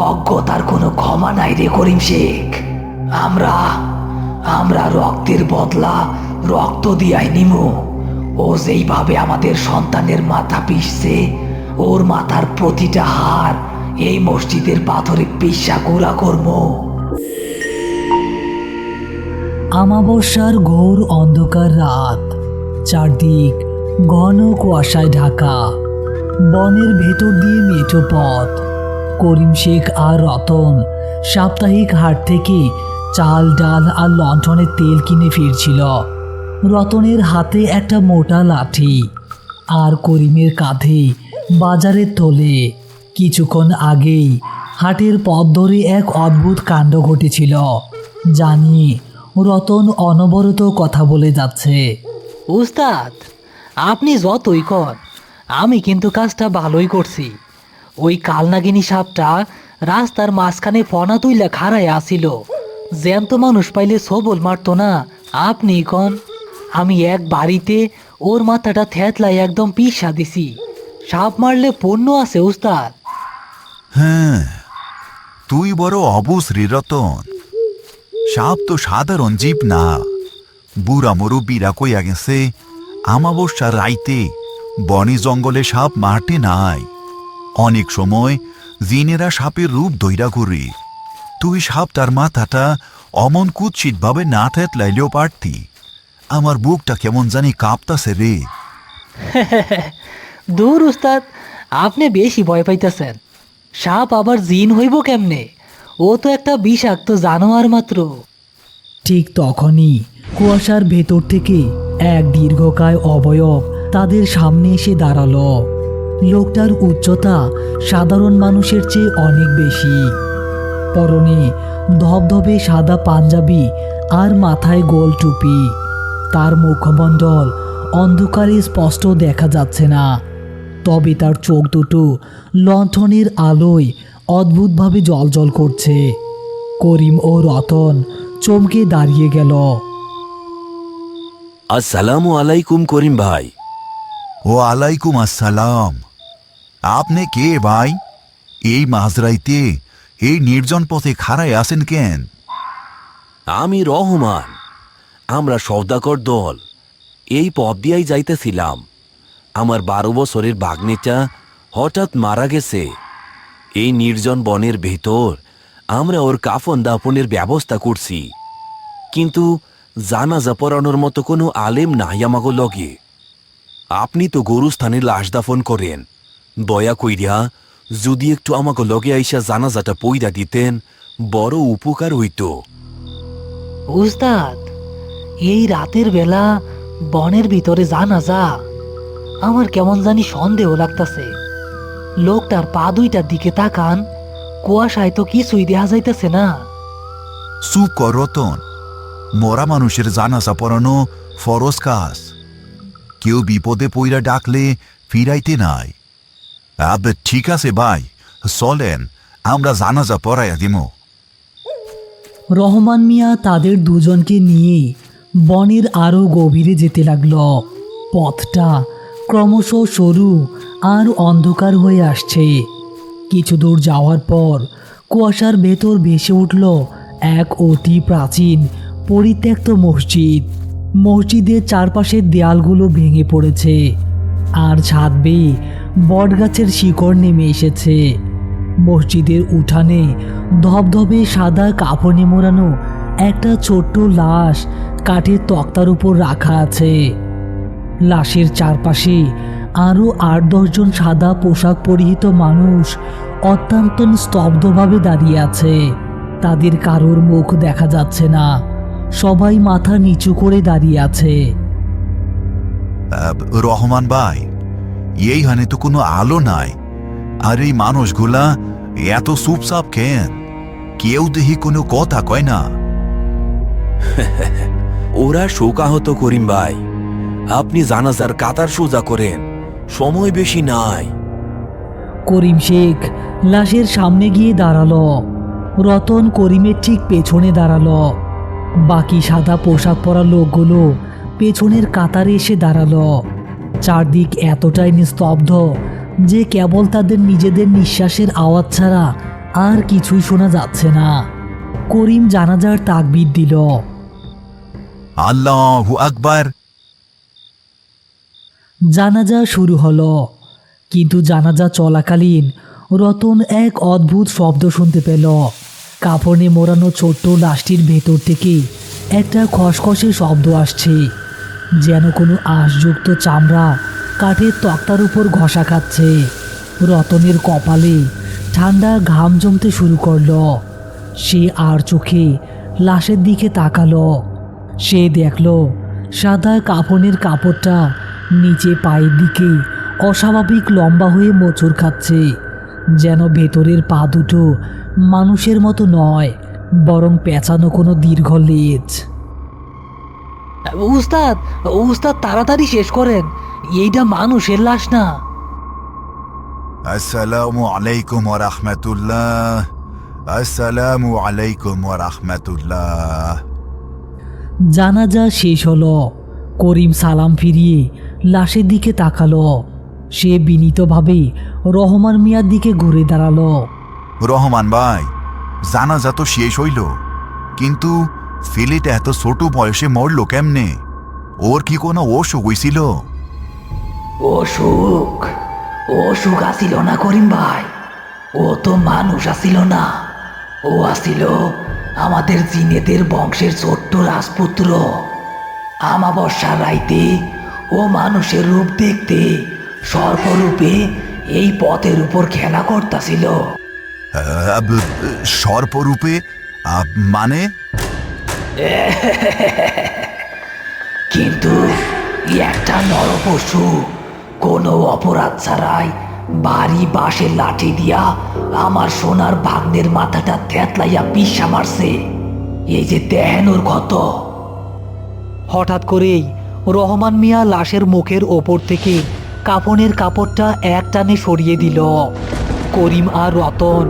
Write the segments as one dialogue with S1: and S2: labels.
S1: অজ্ঞতার কোনো ক্ষমা নাই রে করিম শেখ। আমরা আমরা রক্তের বদলা রক্ত দিয়াই নিমু। ও যেইভাবে আমাদের সন্তানের মাথা পিষছে, ওর মাথার প্রতিটা হাড় এই মসজিদের পাথরে পিষা গুঁড়া করব।
S2: আমাবস্যার ঘোর অন্ধকার রাত, চারদিক ঘন কুয়াশায় ঢাকা। বনের ভেতর দিয়ে মেঠো পথ। করিম শেখ আর রতন সাপ্তাহিক হাট থেকে চাল, ডাল আর লণ্ঠনের তেল কিনে ফিরছিল। রতনের হাতে একটা মোটা লাঠি, আর করিমের কাঁধে বাজারের থলে। কিছুক্ষণ আগেই হাটের পথ ধরে এক অদ্ভুত কাণ্ড ঘটেছিল, জানি রতন অনবরত কথা বলে যাচ্ছে।
S1: উস্তাদ, আপনি যতই কর, আমি কিন্তু কাজটা ভালোই করছি। ওই কালনাগিনী সাপটা রাস্তার মাঝখানে ফনা তুইলা খাড়ায় আসিল। জ্যান্ত মানুষ পাইলে সবল মারতো না। আপনি কন, আমি এক বাড়িতে ওর মাথাটা থ্যাতলাই একদম পিষা দিছি। সাপ মারলে পণ্য আছে উস্তাদ।
S3: হ্যাঁ, তুই বড় অবুঝ রে রতন। সাপ তো সাধারণ জীব না। বুড়া মুরব্বীরা কইয়া গেছে, আমাবস্যার রাইতে বনে জঙ্গলে সাপ মারতে নাই। অনেক সময় জিনেরা সাপের রূপ ধইরা ঘুরে। তুই সাপটার মাথাটা অমন কুৎসিত ভাবে না থেতলাইলেও পারতি। আমার বুকটা কেমন জানি কাঁপতাছে রে।
S1: দূর উস্তাদ, আপনি বেশি ভয় পাইতেছেন। সাপ আবার জিন হইব কেমনে? ও তো একটা বিষাক্ত জানোয়ার মাত্র।
S2: ঠিক তখনই কুয়াশার ভেতর থেকে এক দীর্ঘকায় অবয়ব তাদের সামনে এসে দাঁড়ালো। লোকটার উচ্চতা সাধারণ মানুষের চেয়ে অনেক বেশি। পরনে ধবধবে সাদা পাঞ্জাবি আর মাথায় গোল টুপি। তার মুখমণ্ডল অন্ধকারে স্পষ্ট দেখা যাচ্ছে না, তবে তার চোখ দুটো লণ্ঠনের আলোয় অদ্ভুতভাবে জ্বলজ্বল করছে। করিম ও রতন চমকে দাঁড়িয়ে গেল।
S4: আসসালামু আলাইকুম করিম ভাই।
S3: ও আলাইকুম আসসালাম। আপনি কে ভাই? এই মাঝরাইতে এই নির্জন পথে খাড়ায় আছেন কেন?
S4: আমি রহমান। আমরা সওদাগর দল এই পথ দিয়াই যাইতেছিলাম। আমার 12 বছরের ভাগ্নেটা হঠাৎ মারা গেছে। এই নির্জন বনের ভেতর আমরা ওর কাফন দাফনের ব্যবস্থা করছি, কিন্তু জানাজা পড়ানোর মতো কোনো আলেম নাই আমাগো লগে। আপনি তো গরুস্থানে লাশ দাফন করেন, দয়া কইরা যদি একটু আমাগো লগে আইসা জানাজাটা পইরা দিতেন, বড় উপকার হইত।
S1: উস্তাদ, এই রাতের বেলা বনের ভিতরে জানাজা? আমার কেমন জানি সন্দেহ লাগতাছে। লোকটার পা দুইটার দিকে তাকান, কুয়াশায় তো কিছুই দেখা যাইতেছে না।
S3: চুপ কর রতন। মরা মানুষের জানাজা পড়ানো ফরজ কাজ। কেউ বিপদে পইরা ডাকলে ফিরাইতে নাই। ঠিক আছে ভাই, চলেন আমরা জানাজা পড়াইয়া দিব।
S2: রহমান মিয়া তাদের দুজনকে নিয়ে বনের আরও গভীরে যেতে লাগল। পথটা ক্রমশ সরু আর অন্ধকার হয়ে আসছে। কিছু দূর যাওয়ার পর কুয়াশার ভেতর ভেসে উঠল এক অতি প্রাচীন পরিত্যক্ত মসজিদ। মসজিদের চারপাশের দেয়ালগুলো ভেঙে পড়েছে, আর ছাদ বেয়ে বটগাছের শিকড় নেমে এসেছে। মসজিদের উঠানে ধবধবে সাদা কাপড়ে মোড়ানো একটা ছোট্ট লাশ কাঠের তক্তার উপর রাখা আছে। লাশের চারপাশে আরও 8-10 জন সাদা পোশাক পরিহিত মানুষ অত্যন্ত স্তব্ধভাবে দাঁড়িয়ে আছে। তাদের কারোর মুখ দেখা যাচ্ছে না, সবাই মাথা নিচু করে দাঁড়িয়ে আছে।
S3: রহমান ভাই, এইখানে তো কোনো আলো নাই। আর এই মানুষগুলা এত চুপচাপ কেন? কেউ দেখি কোনো কথা কয় না।
S4: ওরা শোকাহত করিম ভাই। আপনি জানাজার কাতার সোজা করেন, সময় বেশি নাই।
S2: করিম শেখ লাশের সামনে গিয়ে দাঁড়ালো। রতন করিমের ঠিক পেছনে দাঁড়ালো। বাকি সাদা পোশাক পরা লোকগুলো পেছনের কাতারে এসে দাঁড়ালো। চারদিক এতটাই নিস্তব্ধ যে কেবল তাদের নিজেদের নিঃশ্বাসের আওয়াজ ছাড়া আর কিছুই শোনা যাচ্ছে না। করিম জানাজার তাকবীর দিল।
S3: আল্লাহু আকবার।
S2: জানাজা শুরু হলো, কিন্তু জানাজা চলাকালীন রতন এক অদ্ভুত শব্দ শুনতে পেল। কাপড়ে মোড়ানো ছোট্ট লাশটির ভেতর থেকে একটা খসখসে শব্দ আসছে, যেন কোনো আঁশযুক্ত চামড়া কাঠের তক্তার উপর ঘষা খাচ্ছে। রতনের কপালে ঠান্ডা ঘাম জমতে শুরু করলো। সে আর চোখে লাশের দিকে তাকালো। সে দেখল সাদা কাফনের কাপড়টা নিচে পায়ের দিকে অস্বাভাবিক লম্বা হয়ে মোচড় খাচ্ছে, যেন ভেতরের পা দুটো মানুষের মতো নয়, বরং পেঁচানো কোনো দীর্ঘ লেজ।
S1: উস্তাদ, উস্তাদ তাড়াতাড়ি শেষ করেন, এইটা মানুষের লাশ না।
S3: আসসালামু আলাইকুম ওয়া রাহমাতুল্লাহ। আসসালামু আলাইকুম ওয়া রাহমাতুল্লাহ।
S2: জানাজা শেষ হলো। করিম সালাম ফিরিয়ে লাশের দিকে তাকালো। সে বিনীতভাবে রহমান মিয়ার দিকে ঘুরে দাঁড়ালো।
S3: রহমান ভাই, জানাজা তো শেষ হইল, কিন্তু ছেলেটা এত ছোট বয়সে মরল কেমনে? ওর কি কোনো অসুখ হইছিল?
S1: অসুখ? অসুখ আসিল না করিম ভাই, ও তো মানুষ আসিল না। ও আসিল আমাদের জিনেদের বংশের ছোট্ট রাজপুত্র। আমাবস্যার রাইতে ও মানুষের রূপ দেখতে সর্পরূপে এই পথের উপর খেলা করতাছিল।
S3: সর্পরূপে? মানে?
S1: কিন্তু একটা নরপশু কোনো অপরাধ ছাড়াই বাড়ি বাঁশের লাঠি দিয়া আমার সোনার ভাগ্নের মাথাটা থেতলাইয়া পিসা মারছে। এই যে দেহেন ওর ক্ষত। হঠাৎ করেই রহমান মিয়া লাশের মুখের ওপর থেকে কাফনের কাপড়টা এক টানে সরিয়ে দিল। করিম আর রতন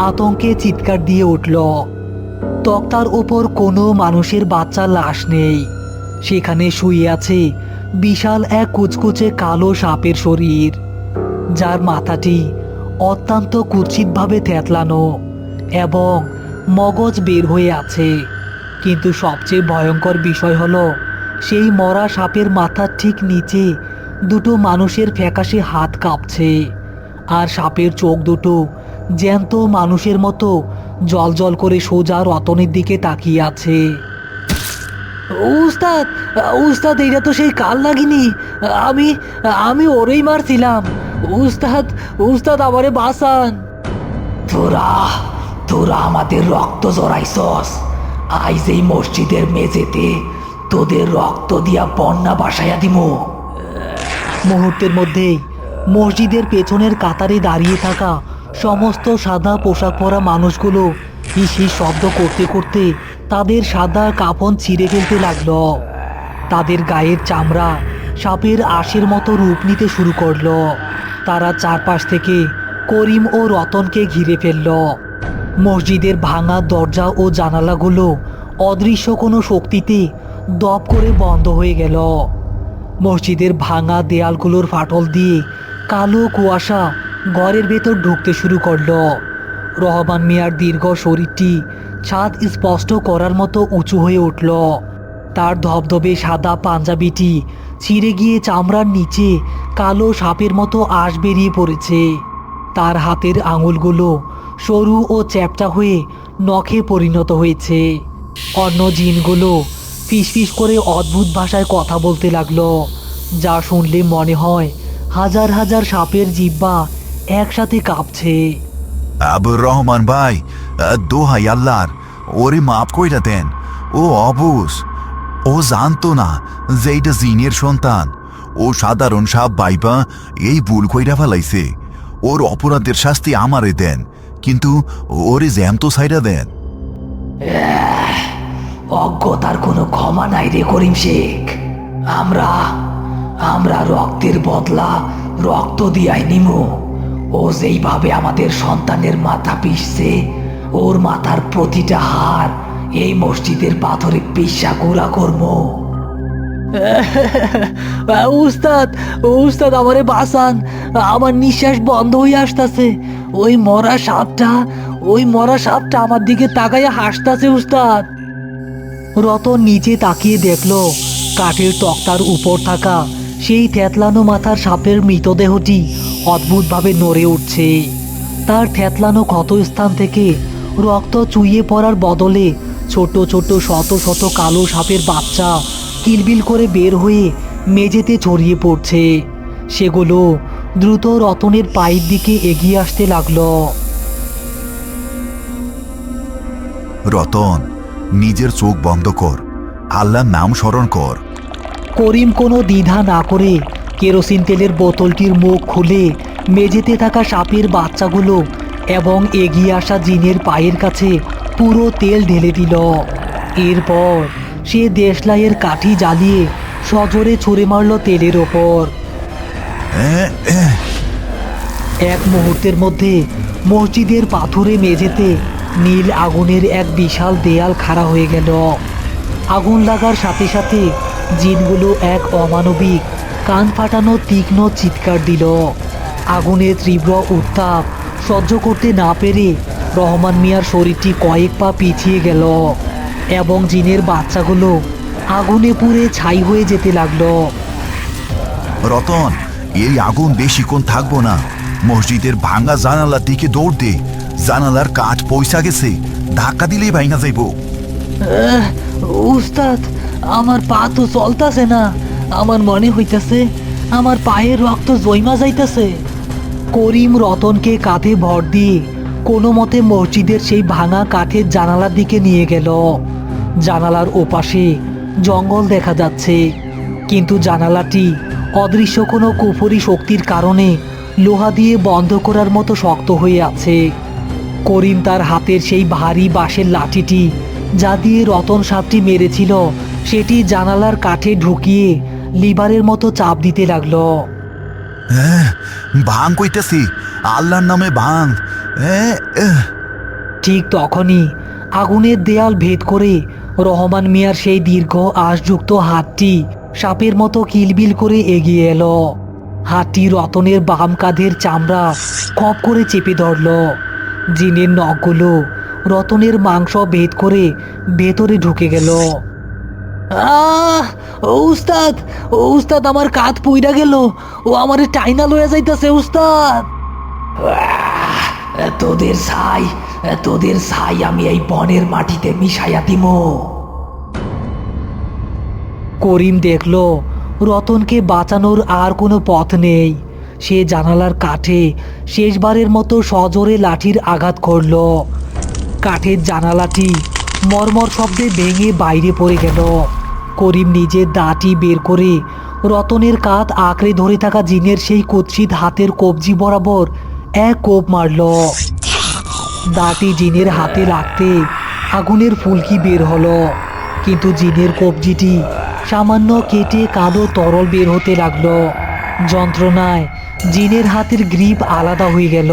S1: আতঙ্কে চিৎকার দিয়ে উঠল। তক্তার ওপর কোনো মানুষের বাচ্চা লাশ নেই। সেখানে শুয়ে আছে বিশাল এক কুচকুচে কালো সাপের শরীর, যার মাথাটি অত্যন্ত কুৎসিতভাবে থেতলানো এবং মগজ বের হয়ে আছে। কিন্তু সবচেয়ে ভয়ঙ্কর বিষয় হলো, সেই মরা সাপের মাথার ঠিক নিচে দুটো মানুষের ফ্যাকাশে হাত কাঁপছে, আর সাপের চোখ দুটো জ্যান্ত মানুষের মতো জলজল করে সোজা রতনের দিকে তাকিয়ে আছে। উস্তাদ, উস্তাদ, এইটা তো সেই কাল নাগিনি। আমি আমি ওরেই মারছিলাম। উস্তাদ, উস্তাদ, আমারে বাঁচান। তোরা তোরা আমাদের রক্ত জড়াইছস। আইজ এই মসজিদের মেঝেতে তোদের রক্ত দিয়া বন্যা বাসাইয়া দিমু। মুহূর্তের মধ্যেই মসজিদের পেছনের কাতারে দাঁড়িয়ে থাকা সমস্ত সাদা পোশাক পরা মানুষগুলো হিসির শব্দ করতে করতে তাদের সাদা কাফন ছিঁড়ে ফেলতে লাগলো। তাদের গায়ের চামড়া সাপের আঁশের মতো রূপ নিতে শুরু করলো। তারা চারপাশ থেকে করিম ও রতনকে ঘিরে ফেলল। মসজিদের ভাঙা দরজা ও জানালাগুলো অদৃশ্য কোনো শক্তিতে দপ করে বন্ধ হয়ে গেল। মসজিদের ভাঙা দেয়ালগুলোর ফাটল দিয়ে কালো কুয়াশা ঘরের ভেতর ঢুকতে শুরু করলো। রহমান মিয়ার দীর্ঘ শরীরটি ছাদ স্পষ্ট করার মতো উঁচু হয়ে উঠল। তার ধবধবে সাদা পাঞ্জাবিটি ছিঁড়ে গিয়ে চামড়ার নিচে কালো সাপের মতো আঁশ বেরিয়ে পড়েছে। তার হাতের আঙুলগুলো সরু ও চ্যাপ্টা হয়ে নখে পরিণত হয়েছে। অন্য জিনগুলো ফিসফিস করে অদ্ভুত ভাষায় কথা বলতে লাগলো, যা শুনলে মনে হয় হাজার হাজার সাপের জিহ্বা একসাথে কাঁপছে।
S3: আবুর রহমান ভাই, দোহাই আল্লাহর, ওরে মাফ কইরা দেন। ও অবুজ, ও জানতো না যে এইটা জিনের সন্তান। ও সাধারণ সাপ বাইবা এই ভুল কইরা ফেলাইছে। ওর অপরাধের শাস্তি আমারে দেন, কিন্তু ওরে জ্যান্ত সাইরা দেন।
S1: অজ্ঞতার কোনো ক্ষমা নাই রে করিম শেখ। আমরা আমরা রক্তের বদলা রক্ত দিয়াই নিমু। ও যেইভাবে আমাদের সন্তানের মাথা পিষছে, ওর মাথার প্রতিটা হাড় এই মসজিদের পাথরে পিসা গুঁড়া করবো। উস্তাদ, উস্তাদ আমারে বাঁচান, আমার নিঃশ্বাস বন্ধ হয়ে আসতেছে। ওই মরা সাপটা আমার দিকে তাকাইয়া হাসতাছে উস্তাদ। রতন নিচে তাকিয়ে দেখলো কাঠের তক্তার উপর থাকা সেই থেতলানো মাথার সাপের মৃতদেহটি অদ্ভুতভাবে নড়ে উঠছে। তার থেতলানো ক্ষত স্থান থেকে রক্ত চুইয়ে পড়ার বদলে ছোট ছোট শত শত কালো সাপের বাচ্চা কিলবিল করে বের হয়ে মেঝেতে ছড়িয়ে পড়ছে। সেগুলো দ্রুত রতনের পায়ের দিকে এগিয়ে আসতে লাগলো।
S3: রতন, নিজের চোখ বন্ধ কর, আল্লাহর নাম স্মরণ কর।
S1: করিম কোনো দ্বিধা না করে কেরোসিন তেলের বোতলটির মুখ খুলে মেঝেতে থাকা সাপের বাচ্চাগুলো এবং এগিয়ে আসা জিনের পায়ের কাছে পুরো তেল ঢেলে দিল। এরপর সে দেশলাইয়ের কাঠি জ্বালিয়ে সজোরে ছুঁড়ে মারল তেলের ওপর। এক মুহূর্তের মধ্যে মসজিদের পাথুরে মেঝেতে নীল আগুনের এক বিশাল দেয়াল খাড়া হয়ে গেল। আগুন লাগার সাথে সাথে জিনগুলো এক অমানবিক কান ফাটানো তীক্ষ্ণ চিৎকার দিল। আগুনের তীব্র উত্তাপ সহ্য করতে না পেরে রহমান মিয়ার শরীরটি কয়েক পা পিছিয়ে গেল এবং জিনের বাচ্চাগুলো আগুনে পুড়ে ছাই হয়ে যেতে লাগলো।
S3: রতন, এই আগুন বেশিক্ষণ থাকবো না। মসজিদের ভাঙা জানালার দিকে দৌড় দে। জানালার কাঠ পয়সা গেছে, ধাক্কা দিলেই ভাঙা যাইব।
S1: উস্তাদ, আমার পা তো চলতাছে না। আমার মনে হইতাছে আমার পায়ের রক্ত জৈমা যাইতাছে। করিম রতনকে কাঁধে ভর দিয়ে কোনো মতে মসজিদের সেই ভাঙা কাঠের জানালার দিকে নিয়ে গেল। জানালার ওপাশে জঙ্গল দেখা যাচ্ছে, কিন্তু জানালাটি অদৃশ্য কোনো কুফরি শক্তির কারণে লোহা দিয়ে বন্ধ করার মতো শক্ত হয়ে আছে। করিম তার হাতের সেই ভারী বাঁশের লাঠিটি যা দিয়ে রতন সাপটি মেরেছিল সেটি জানালার কাঠে ঢুকিয়ে লিভারের মতো চাপ দিতে লাগলো।
S3: ভাঙ কইতেছি, আল্লাহর নামে ভাঙ।
S1: ঠিক তখনই আগুনের দেয়াল ভেদ করে রহমান মিয়ার সেই দীর্ঘ আঁশযুক্ত হাতটি সাপের মতো কিলবিল করে এগিয়ে এলো। হাতটি রতনের বাম কাঁধের চামড়া খপ করে চেপে ধরল। জিনের নখগুলো রতনের মাংস ভেদ করে ভেতরে ঢুকে গেল। উস্তাদ, উস্তাদ আমার কাঁধ পুইরা গেল, ও আমারে টাইনা লয়ে যাইতাছে উস্তাদ। তোদের ছাই আমি এই বনের মাটিতে মিশাইয়া দিমো। করিম দেখলো রতনকে বাঁচানোর আর কোনো পথ নেই। সে জানালার কাঠে শেষবারের মতো সজোরে লাঠির আঘাত করল। কাঠের জানালাটি মরমর শব্দে ভেঙে বাইরে পড়ে গেল। করিম নিজের দাঁতই বের করে রতনের কাঁধ আঁকড়ে ধরে থাকা জিনের সেই কুৎসিত হাতের কবজি বরাবর এক কোপ মারল। দাঁতই জিনের হাতে লাগতে আগুনের ফুলকি বের হলো, কিন্তু জিনের কবজিটি সামান্য কেটে কালো তরল বের হতে লাগলো। যন্ত্রণায় জিনের হাতের গ্রিপ আলাদা হয়ে গেল।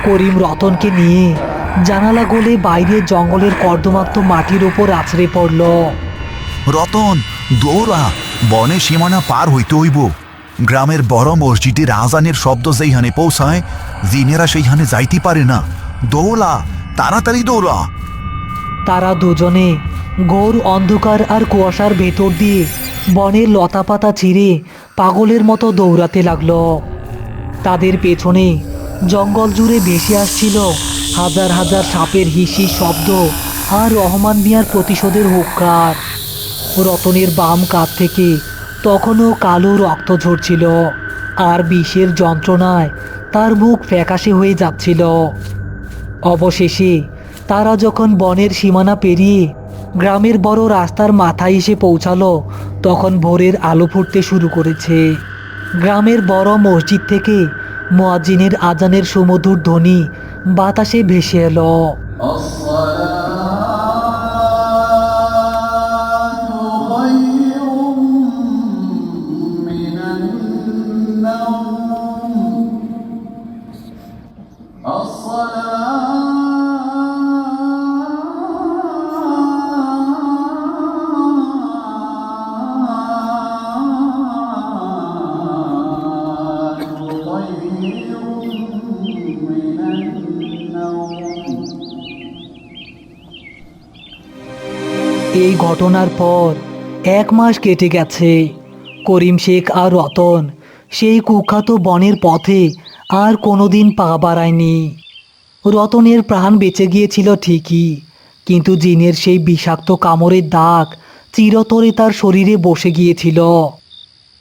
S1: করিম রতনকে নিয়ে জানালা গলে বাইরে জঙ্গলের কর্দমাক্ত মাটির ওপর আছড়ে পড়ল।
S3: রতন, দৌড়া, বনের সীমানা পার হইতে হইব। গ্রামের বড় মসজিদের আজানের শব্দ যেইখানে পৌঁছায়, জিনেরা সেইখানে যাইতে পারে না। দৌড়া, তাড়াতাড়ি দৌড়া।
S1: তারা দুজনে ঘোর অন্ধকার আর কুয়াশার ভেতর দিয়ে বনের লতাপাতা ছিঁড়ে পাগলের মতো দৌড়াতে লাগলো। তাদের পেছনে জঙ্গল জুড়ে ভেসে আসছিল হাজার হাজার সাপের হিসির শব্দ আর রহমান মিয়ার প্রতিশোধের হুক্কার। রতনের বাম কাঁধ থেকে তখনও কালো রক্ত ঝরছিল, আর বিষের যন্ত্রণায় তার মুখ ফ্যাকাশে হয়ে যাচ্ছিল। অবশেষে তারা যখন বনের সীমানা পেরিয়ে গ্রামের বড় রাস্তার মাথায় এসে পৌঁছালো, তখন ভোরের আলো ফুটতে শুরু করেছে। গ্রামের বড় মসজিদ থেকে মুয়াজ্জিনের আজানের সুমধুর ধ্বনি বাতাসে ভেসে এলো। এই ঘটনার পর 1 মাস কেটে গেছে। করিম শেখ আর রতন সেই কুখ্যাত বনের পথে আর কোনোদিন পা বাড়ায়নি। রতনের প্রাণ বেঁচে গিয়েছিল ঠিকই, কিন্তু জিনের সেই বিষাক্ত কামড়ের দাগ চিরতরে তার শরীরে বসে গিয়েছিল।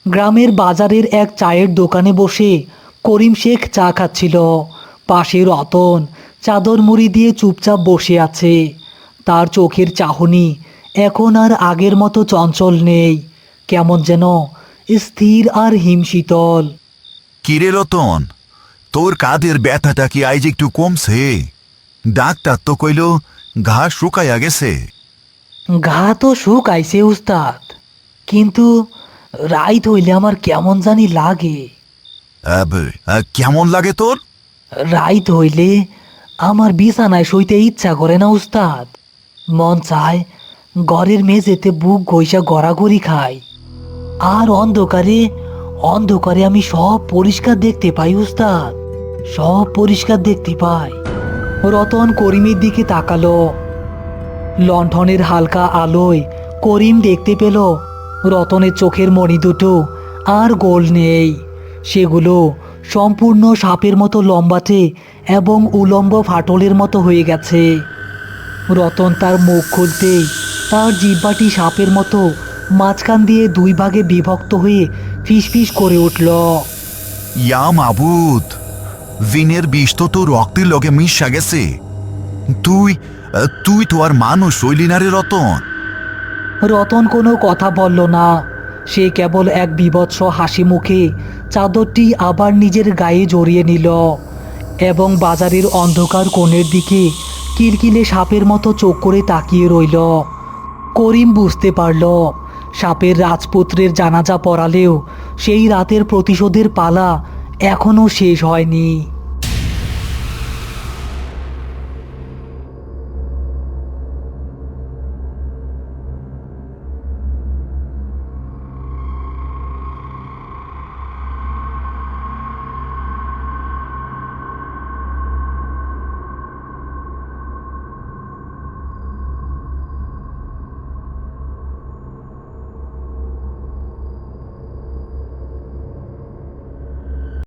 S1: গ্রামের বাজারের এক চায়ের দোকানে বসে করিম শেখ চা খাচ্ছিল। পাশে রতন চাদর মুড়ি দিয়ে চুপচাপ বসে আছে। তার চোখের চাহনি এখন আর আগের মতো চঞ্চল নেই, কেমন যেন স্থির আর হিমশীতল।
S3: কিরে রতন, তোর কাঁধের ব্যথাটা কি আজ একটু কমছে? ডাক্তার তো কইল ঘা শুকাইয়া গেছে।
S1: ঘা তো শুকাইছে উস্তাদ, কিন্তু রাইত হইলে আমার কেমন জানি লাগে।
S3: কেমন লাগে তোর?
S1: রাইত হইলে আমার বিছানায় শুইতে ইচ্ছা করে না উস্তাদ। মন চায় ঘরের মেঝেতে বুক ঘইসা গড়াগড়ি খাই। আর অন্ধকারে অন্ধকারে আমি সব পরিষ্কার দেখতে পাই উস্তাদ, সব পরিষ্কার দেখতে পাই। রতন করিমের দিকে তাকালো। লণ্ঠনের হালকা আলোয় করিম দেখতে পেল রতনের চোখের মণি দুটো আর গোল নেই। সেগুলো সম্পূর্ণ সাপের মতো লম্বাটে এবং উলম্ব ফাটলের মতো হয়ে গেছে। রতন তার মুখ খুলতেই তার জিহ্বাটি সাপের মতো মাঝখান দিয়ে 2 ভাগে বিভক্ত হয়ে ফিসফিস করে উঠল।
S3: ইয়া মাবুদ, জিনের বিষ তো তোর রক্তের লগে মিশা গেছে। তুই তুই তো আর মানুষ হইলি না রে রতন।
S1: রতন কোনো কথা বলল না। সে কেবল এক বীভৎস হাসি মুখে চাদরটি আবার নিজের গায়ে জড়িয়ে নিল এবং বাজারের অন্ধকার কোণের দিকে কিলকিলে সাপের মতো চোখ করে তাকিয়ে রইল। করিম বুঝতে পারল সাপের রাজপুত্রের জানাজা পড়ালেও সেই রাতের প্রতিশোধের পালা এখনও শেষ হয়নি।